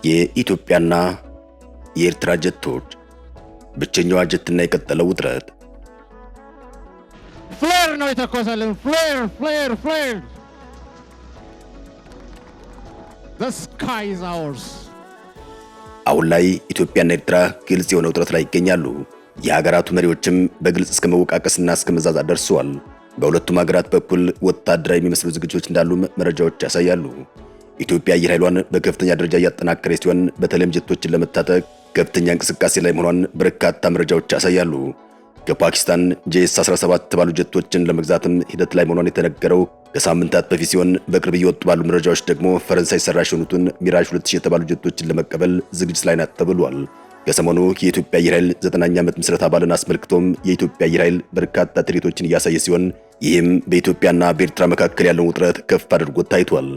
የኢትዮጵያና የኤርትራ ጀቶች ብቸኛዋ ጀትና የቀጠለው ውጥረት ፍሌር ነው የተኮሰልን። ፍሌር The sky is ours። አሁን ላይ ኢትዮጵያና ኤርትራ ግልጽ የሆነ ውጥረት ላይ ይገኛሉ። የሀገራቱ መሪዎችም በግልጽ እስከ መወቃቀስና እስከ መዛዛት ደርሰዋል። በሁለቱም ሀገራት በኩል ወታደራዊ የሚመስሉ ዝግጅቶች እንዳሉ መረጃዎች ያሳያሉ። ኢትዮጵያ አየር ኃይሏን በከፍተኛ ደረጃ እያጠናከረች ሲሆን በተለይም ጀቶችን ለመታጠቅ ከፍተኛ እንቅስቃሴ ላይ መሆኗን በርካታ መረጃዎች ያሳያሉ። ከፓኪስታን ጄኤስ-17 የተባሉ ጀቶችን ለመግዛትም ሂደት ላይ መሆኗን የተነገረው ከሳምንታት በፊት ሲሆን በቅርብ እየወጡ ባሉ መረጃዎች ደግሞ ፈረንሳይ ሰራሽ የሆኑትን ሚራዥ 2000 የተባሉ ጀቶችን ለመቀበል ዝግጅት ላይ ናት ተብሏል። ከሰሞኑ የኢትዮጵያ አየር ኃይል 9ኛ ዓመት ምስረታ በዓልን አስመልክቶም የኢትዮጵያ አየር ኃይል በርካታ ትርኢቶችን እያሳየ ሲሆን ይህም በኢትዮጵያና በኤርትራ መካከል ያለውን ውጥረት ከፍ አድርጎ ታይቷል።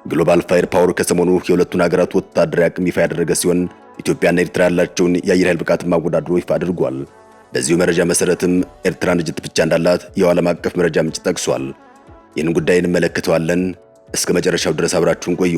ግሎባል ፋየር ፓወር ከሰሞኑ የሁለቱን ሀገራት ወታደራዊ አቅም ይፋ ያደረገ ሲሆን ኢትዮጵያና ኤርትራ ያላቸውን የአየር ኃይል ብቃት ማወዳደሩ ይፋ አድርጓል። በዚሁ መረጃ መሰረትም ኤርትራ አንድ ጀት ብቻ እንዳላት የዓለም አቀፍ መረጃ ምንጭ ጠቅሷል። ይህን ጉዳይ እንመለከተዋለን። እስከ መጨረሻው ድረስ አብራችሁን ቆዩ።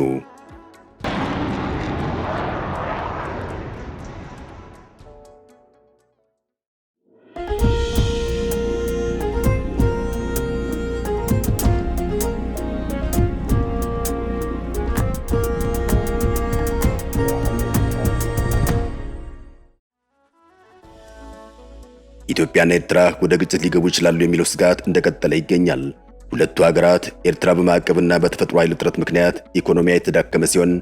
ኢትዮጵያና ኤርትራ ወደ ግጭት ሊገቡ ይችላሉ የሚለው ስጋት እንደቀጠለ ይገኛል። ሁለቱ ሀገራት ኤርትራ በማዕቀብና በተፈጥሮ ኃይል እጥረት ምክንያት ኢኮኖሚያ የተዳከመ ሲሆን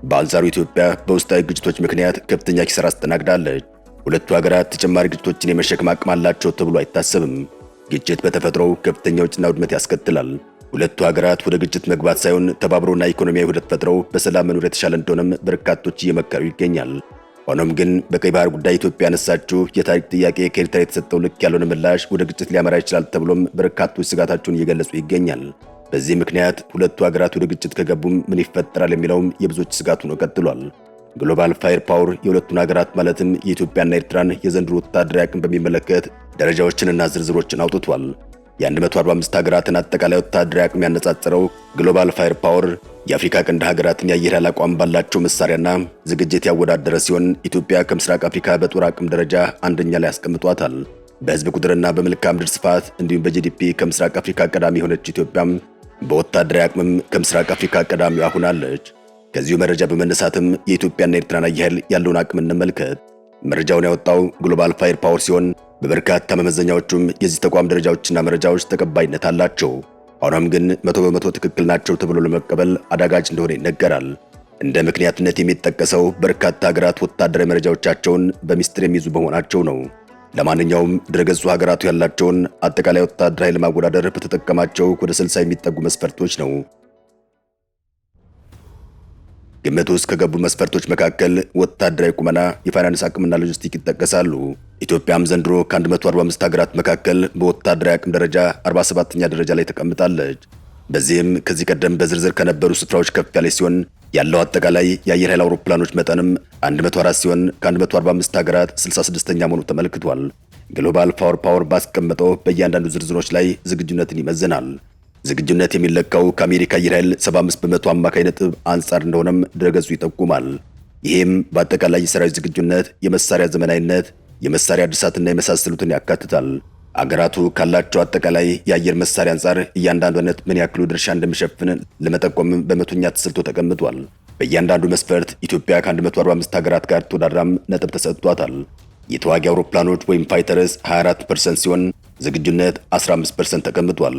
በአንጻሩ ኢትዮጵያ በውስጣዊ ግጭቶች ምክንያት ከፍተኛ ኪሳራ አስተናግዳለች። ሁለቱ ሀገራት ተጨማሪ ግጭቶችን የመሸከም አቅም አላቸው ተብሎ አይታሰብም። ግጭት በተፈጥሮው ከፍተኛ ወጪና ውድመት ያስከትላል። ሁለቱ ሀገራት ወደ ግጭት መግባት ሳይሆን ተባብሮና ኢኮኖሚያዊ ውህደት ፈጥረው በሰላም መኖር የተሻለ እንደሆነም በርካቶች እየመከሩ ይገኛል። ሆኖም ግን በቀይ ባህር ጉዳይ ኢትዮጵያ ያነሳችው የታሪክ ጥያቄ ከኤርትራ የተሰጠው ልክ ያልሆነ ምላሽ ወደ ግጭት ሊያመራ ይችላል ተብሎም በርካቶች ስጋታቸውን እየገለጹ ይገኛል። በዚህ ምክንያት ሁለቱ ሀገራት ወደ ግጭት ከገቡም ምን ይፈጠራል የሚለውም የብዙዎች ስጋት ሆኖ ቀጥሏል። ግሎባል ፋየር ፓወር የሁለቱን ሀገራት ማለትም የኢትዮጵያና ኤርትራን የዘንድሮ ወታደራዊ አቅም በሚመለከት ደረጃዎችንና ዝርዝሮችን አውጥቷል። የ145 ሀገራትን አጠቃላይ ወታደራዊ አቅም ያነጻጸረው ግሎባል ፋየር ፓወር የአፍሪካ ቀንድ ሀገራትን የአየር ኃይል አቋም ባላቸው መሳሪያና ዝግጅት ያወዳደረ ሲሆን ኢትዮጵያ ከምስራቅ አፍሪካ በጦር አቅም ደረጃ አንደኛ ላይ ያስቀምጧታል። በህዝብ ቁጥርና በመልክዓ ምድር ስፋት እንዲሁም በጂዲፒ ከምስራቅ አፍሪካ ቀዳሚ የሆነች ኢትዮጵያም በወታደራዊ አቅምም ከምስራቅ አፍሪካ ቀዳሚዋ ሆናለች። ከዚሁ መረጃ በመነሳትም የኢትዮጵያና ኤርትራን አየር ኃይል ያለውን አቅም እንመልከት። መረጃውን ያወጣው ግሎባል ፋየር ፓወር ሲሆን በበርካታ መመዘኛዎቹም የዚህ ተቋም ደረጃዎችና መረጃዎች ተቀባይነት አላቸው። ሆኖም ግን 100% ትክክል ናቸው ተብሎ ለመቀበል አዳጋች እንደሆነ ይነገራል። እንደ ምክንያትነት የሚጠቀሰው በርካታ ሀገራት ወታደራዊ መረጃዎቻቸውን በሚስጥር የሚይዙ በመሆናቸው ነው። ለማንኛውም ድረገጹ ሀገራቱ ያላቸውን አጠቃላይ ወታደራዊ ለማወዳደር በተጠቀማቸው ወደ 60 የሚጠጉ መስፈርቶች ነው። ግምት ውስጥ ከገቡ መስፈርቶች መካከል ወታደራዊ ቁመና፣ የፋይናንስ አቅምና ሎጂስቲክ ይጠቀሳሉ። ኢትዮጵያም ዘንድሮ ከ145 ሀገራት መካከል በወታደራዊ አቅም ደረጃ 47ኛ ደረጃ ላይ ተቀምጣለች። በዚህም ከዚህ ቀደም በዝርዝር ከነበሩ ስፍራዎች ከፍ ያለች ሲሆን ያለው አጠቃላይ የአየር ኃይል አውሮፕላኖች መጠንም 104 ሲሆን ከ145 ሀገራት 66ኛ መሆኑ ተመልክቷል። ግሎባል ፋየር ፓወር ባስቀመጠው በእያንዳንዱ ዝርዝሮች ላይ ዝግጁነትን ይመዝናል። ዝግጁነት የሚለካው ከአሜሪካ አየር ኃይል 75% አማካይ ነጥብ አንጻር እንደሆነም ድረገጹ ይጠቁማል። ይህም በአጠቃላይ የሰራዊት ዝግጁነት፣ የመሳሪያ ዘመናዊነት፣ የመሳሪያ እድሳትና የመሳሰሉትን ያካትታል። አገራቱ ካላቸው አጠቃላይ የአየር መሳሪያ አንጻር እያንዳንዱ አይነት ምን ያክሉ ድርሻ እንደሚሸፍን ለመጠቆም በመቶኛ ተሰልቶ ተቀምጧል። በእያንዳንዱ መስፈርት ኢትዮጵያ ከ145 ሀገራት ጋር ተወዳድራም ነጥብ ተሰጥቷታል። የተዋጊ አውሮፕላኖች ወይም ፋይተርስ 24% ሲሆን ዝግጁነት 15% ተቀምጧል።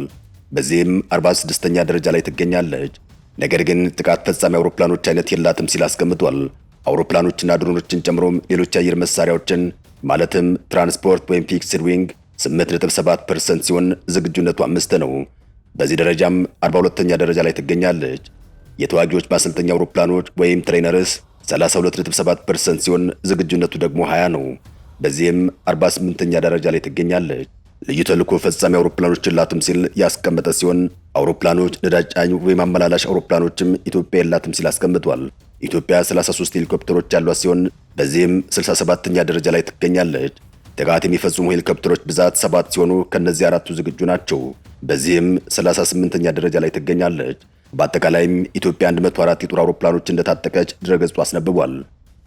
በዚህም 46ኛ ደረጃ ላይ ትገኛለች። ነገር ግን ጥቃት ፈጻሚ አውሮፕላኖች አይነት የላትም ሲል አስቀምጧል። አውሮፕላኖችና ድሮኖችን ጨምሮም ሌሎች የአየር መሳሪያዎችን ማለትም ትራንስፖርት ወይም ፊክስድ ዊንግ 8.7% ሲሆን ዝግጁነቱ 5 ነው። በዚህ ደረጃም 42ኛ ደረጃ ላይ ትገኛለች። የተዋጊዎች ማሰልጠኛ አውሮፕላኖች ወይም ትሬነርስ 32.7% ሲሆን ዝግጁነቱ ደግሞ 20 ነው። በዚህም 48ኛ ደረጃ ላይ ትገኛለች። ልዩ ተልዕኮ ፈጻሚ አውሮፕላኖች የላትም ሲል ያስቀመጠ ሲሆን አውሮፕላኖች፣ ነዳጅ ጫኝ ወይም አመላላሽ አውሮፕላኖችም ኢትዮጵያ የላትም ሲል አስቀምጧል። ኢትዮጵያ 33 ሄሊኮፕተሮች ያሏት ሲሆን በዚህም 67ኛ ደረጃ ላይ ትገኛለች። ጥቃት የሚፈጽሙ ሄሊኮፕተሮች ብዛት 7 ሲሆኑ ከነዚህ 4ቱ ዝግጁ ናቸው። በዚህም 38ኛ ደረጃ ላይ ትገኛለች። በአጠቃላይም ኢትዮጵያ 104 የጦር አውሮፕላኖች እንደታጠቀች ድረገጹ አስነብቧል።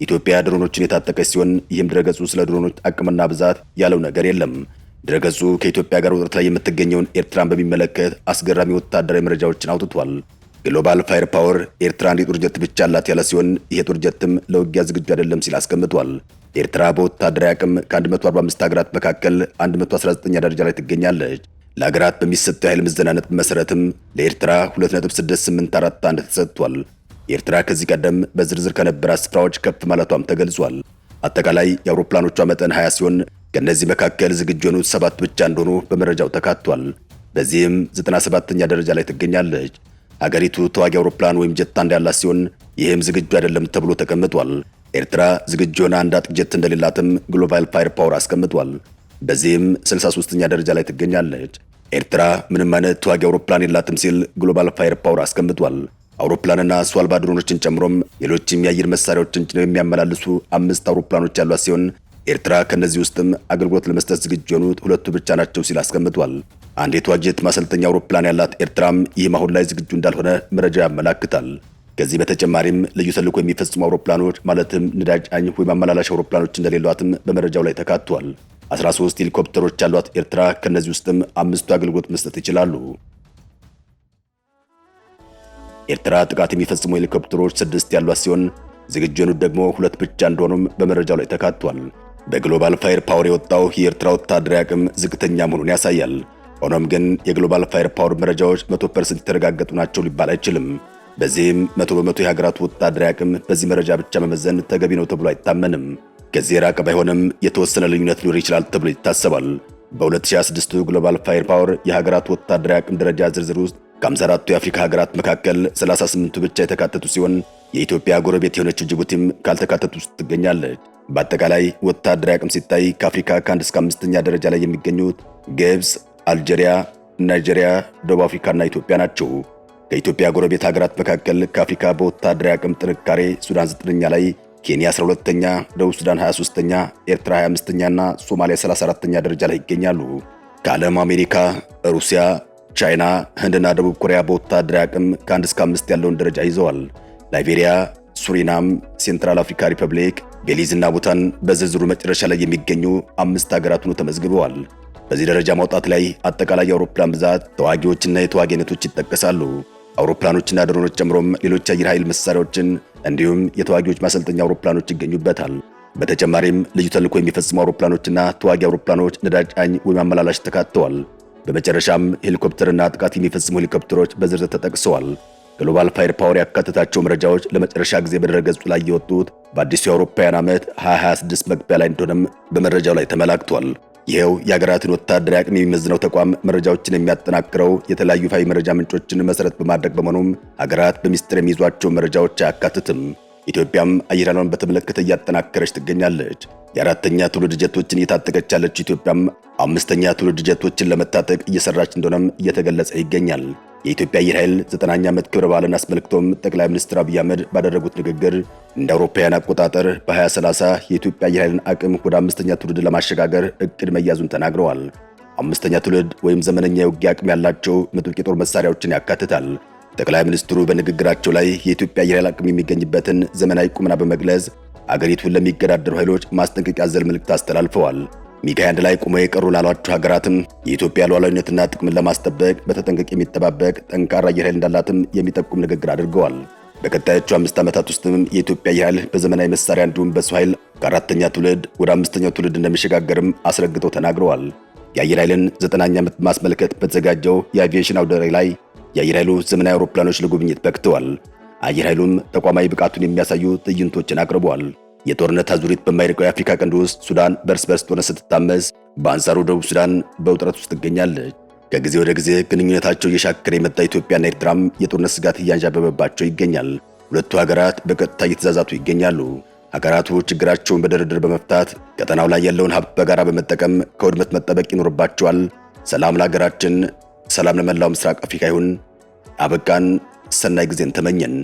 ኢትዮጵያ ድሮኖችን የታጠቀች ሲሆን ይህም ድረገጹ ስለ ድሮኖች አቅምና ብዛት ያለው ነገር የለም። ድረገጹ ከኢትዮጵያ ጋር ውጥረት ላይ የምትገኘውን ኤርትራን በሚመለከት አስገራሚ ወታደራዊ መረጃዎችን አውጥቷል። ግሎባል ፋየር ፓወር ኤርትራ አንድ የጦር ጀት ብቻ አላት ያለ ሲሆን ይህ የጦር ጀትም ለውጊያ ዝግጁ አይደለም ሲል አስቀምጧል። ኤርትራ በወታደራዊ አቅም ከ145 ሀገራት መካከል 119ኛ ደረጃ ላይ ትገኛለች። ለሀገራት በሚሰጠው የኃይል ምዘና ነጥብ መሰረትም ለኤርትራ 2.6841 ተሰጥቷል። ኤርትራ ከዚህ ቀደም በዝርዝር ከነበራት ስፍራዎች ከፍ ማለቷም ተገልጿል። አጠቃላይ የአውሮፕላኖቿ መጠን 20 ሲሆን ከእነዚህ መካከል ዝግጁ የሆኑት 7 ብቻ እንደሆኑ በመረጃው ተካቷል። በዚህም 97ኛ ደረጃ ላይ ትገኛለች። ሀገሪቱ ተዋጊ አውሮፕላን ወይም ጀት አንድ ያላት ሲሆን ይህም ዝግጁ አይደለም ተብሎ ተቀምጧል። ኤርትራ ዝግጁ የሆነ አንድ አጥቂ ጀት እንደሌላትም ግሎባል ፋየር ፓወር አስቀምጧል። በዚህም 63ኛ ደረጃ ላይ ትገኛለች። ኤርትራ ምንም አይነት ተዋጊ አውሮፕላን የላትም ሲል ግሎባል ፋየር ፓወር አስቀምጧል። አውሮፕላንና ሰው አልባ ድሮኖችን ጨምሮም ሌሎችም የአየር መሳሪያዎችን ጭነው የሚያመላልሱ 5 አውሮፕላኖች ያሏት ሲሆን ኤርትራ ከነዚህ ውስጥም አገልግሎት ለመስጠት ዝግጁ የሆኑት 2 ብቻ ናቸው ሲል አስቀምጧል። አንድ የተዋጊ ጀት ማሰልጠኛ አውሮፕላን ያላት ኤርትራም ይህም አሁን ላይ ዝግጁ እንዳልሆነ መረጃ ያመላክታል። ከዚህ በተጨማሪም ልዩ ተልዕኮ የሚፈጽሙ አውሮፕላኖች ማለትም ነዳጅ ጫኝ ወይም አመላላሽ አውሮፕላኖች እንደሌሏትም በመረጃው ላይ ተካቷል። 13 ሄሊኮፕተሮች ያሏት ኤርትራ ከነዚህ ውስጥም 5ቱ አገልግሎት መስጠት ይችላሉ። ኤርትራ ጥቃት የሚፈጽሙ ሄሊኮፕተሮች 6 ያሏት ሲሆን ዝግጁ የሆኑት ደግሞ 2 ብቻ እንደሆኑም በመረጃው ላይ ተካቷል። በግሎባል ፋየር ፓወር የወጣው የኤርትራ ወታደራዊ አቅም ዝቅተኛ መሆኑን ያሳያል። ሆኖም ግን የግሎባል ፋየር ፓወር መረጃዎች 100% የተረጋገጡ ናቸው ሊባል አይችልም። በዚህም 100% የሀገራቱ ወታደራዊ አቅም በዚህ መረጃ ብቻ መመዘን ተገቢ ነው ተብሎ አይታመንም። ከዚህ የራቀ ባይሆንም የተወሰነ ልዩነት ሊኖር ይችላል ተብሎ ይታሰባል። በ2026 ግሎባል ፋየር ፓወር የሀገራቱ ወታደራዊ አቅም ደረጃ ዝርዝር ውስጥ ከ54ቱ የአፍሪካ ሀገራት መካከል 38ቱ ብቻ የተካተቱ ሲሆን የኢትዮጵያ ጎረቤት የሆነችው ጅቡቲም ካልተካተቱ ውስጥ ትገኛለች። በአጠቃላይ ወታደራዊ አቅም ሲታይ ከአፍሪካ ከ1 እስከ 5ኛ ደረጃ ላይ የሚገኙት ግብፅ፣ አልጄሪያ፣ ናይጄሪያ፣ ደቡብ አፍሪካና ኢትዮጵያ ናቸው። ከኢትዮጵያ ጎረቤት ሀገራት መካከል ከአፍሪካ በወታደራዊ አቅም ጥንካሬ ሱዳን 9ኛ ላይ፣ ኬንያ 12ኛ፣ ደቡብ ሱዳን 23ኛ፣ ኤርትራ 25ኛ እና ሶማሊያ 34ኛ ደረጃ ላይ ይገኛሉ። ከዓለም አሜሪካ፣ ሩሲያ፣ ቻይና፣ ህንድና ደቡብ ኮሪያ በወታደራዊ አቅም ከ1 እስከ 5 ያለውን ደረጃ ይዘዋል። ላይቤሪያ፣ ሱሪናም፣ ሴንትራል አፍሪካ ሪፐብሊክ፣ ቤሊዝ እና ቡታን በዝርዝሩ መጨረሻ ላይ የሚገኙ 5 ሀገራት ሆነው ተመዝግበዋል። በዚህ ደረጃ ማውጣት ላይ አጠቃላይ የአውሮፕላን ብዛት፣ ተዋጊዎችና የተዋጊ አይነቶች ይጠቀሳሉ። አውሮፕላኖችና ድሮኖች ጨምሮም ሌሎች የአየር ኃይል መሳሪያዎችን እንዲሁም የተዋጊዎች ማሰልጠኛ አውሮፕላኖች ይገኙበታል። በተጨማሪም ልዩ ተልዕኮ የሚፈጽሙ አውሮፕላኖችና ተዋጊ አውሮፕላኖች ነዳጅ ጫኝ ወይም አመላላሽ ተካተዋል። በመጨረሻም ሄሊኮፕተርና ጥቃት የሚፈጽሙ ሄሊኮፕተሮች በዝርዝር ተጠቅሰዋል። ግሎባል ፋየር ፓወር ያካተታቸው መረጃዎች ለመጨረሻ ጊዜ በድረገጹ ላይ የወጡት በአዲሱ የአውሮፓውያን ዓመት 2026 መግቢያ ላይ እንደሆነም በመረጃው ላይ ተመላክቷል። ይሄው የሀገራትን ወታደራዊ አቅም የሚመዝነው ተቋም መረጃዎችን የሚያጠናክረው የተለያዩ ይፋዊ መረጃ ምንጮችን መሰረት በማድረግ በመሆኑም ሀገራት በሚስጥር የሚይዟቸው መረጃዎች አያካትትም። ኢትዮጵያም አየር ኃይሏን በተመለከተ እያጠናከረች ትገኛለች። የአራተኛ ትውልድ ጀቶችን እየታጠቀች ያለችው ኢትዮጵያም 5ኛ ትውልድ ጀቶችን ለመታጠቅ እየሰራች እንደሆነም እየተገለጸ ይገኛል። የኢትዮጵያ አየር ኃይል 9ኛ ዓመት ክብረ በዓልን አስመልክቶም ጠቅላይ ሚኒስትር አብይ አህመድ ባደረጉት ንግግር እንደ አውሮፓውያን አቆጣጠር በ2030 የኢትዮጵያ አየር ኃይልን አቅም ወደ 5ኛ ትውልድ ለማሸጋገር እቅድ መያዙን ተናግረዋል። 5ኛ ትውልድ ወይም ዘመነኛ የውጊያ አቅም ያላቸው ምጡቅ የጦር መሳሪያዎችን ያካትታል። ጠቅላይ ሚኒስትሩ በንግግራቸው ላይ የኢትዮጵያ አየር ኃይል አቅም የሚገኝበትን ዘመናዊ ቁመና በመግለጽ አገሪቱን ለሚገዳደሩ ኃይሎች ማስጠንቀቂያ አዘል መልእክት አስተላልፈዋል። ሚግ 21 ላይ ቆመው የቀሩ ላሏቸው ሀገራትም የኢትዮጵያ ሉዓላዊነትና ጥቅምን ለማስጠበቅ በተጠንቀቅ የሚጠባበቅ ጠንካራ አየር ኃይል እንዳላትም የሚጠቁም ንግግር አድርገዋል። በቀጣዮቹ 5 ዓመታት ውስጥም የኢትዮጵያ አየር ኃይል በዘመናዊ መሳሪያ እንዲሁም በሰው ኃይል ከ4ኛ ትውልድ ወደ 5ኛው ትውልድ እንደሚሸጋገርም አስረግጠው ተናግረዋል። የአየር ኃይልን 9ኛ ዓመት ማስመልከት በተዘጋጀው የአቪዬሽን አውደ ርዕይ ላይ የአየር ኃይሉ ዘመናዊ አውሮፕላኖች ለጉብኝት በቅተዋል። አየር ኃይሉም ተቋማዊ ብቃቱን የሚያሳዩ ትዕይንቶችን አቅርበዋል። የጦርነት አዙሪት በማይርቀው የአፍሪካ ቀንድ ውስጥ ሱዳን በርስ በርስ ጦርነት ስትታመስ፣ በአንጻሩ ደቡብ ሱዳን በውጥረት ውስጥ ትገኛለች። ከጊዜ ወደ ጊዜ ግንኙነታቸው እየሻከረ የመጣ ኢትዮጵያና ኤርትራም የጦርነት ስጋት እያንዣበበባቸው ይገኛል። ሁለቱ ሀገራት በቀጥታ እየተዛዛቱ ይገኛሉ። ሀገራቱ ችግራቸውን በድርድር በመፍታት ቀጠናው ላይ ያለውን ሀብት በጋራ በመጠቀም ከውድመት መጠበቅ ይኖርባቸዋል። ሰላም ለሀገራችን፣ ሰላም ለመላው ምስራቅ አፍሪካ ይሁን። አበቃን። ሰናይ ጊዜን ተመኘን።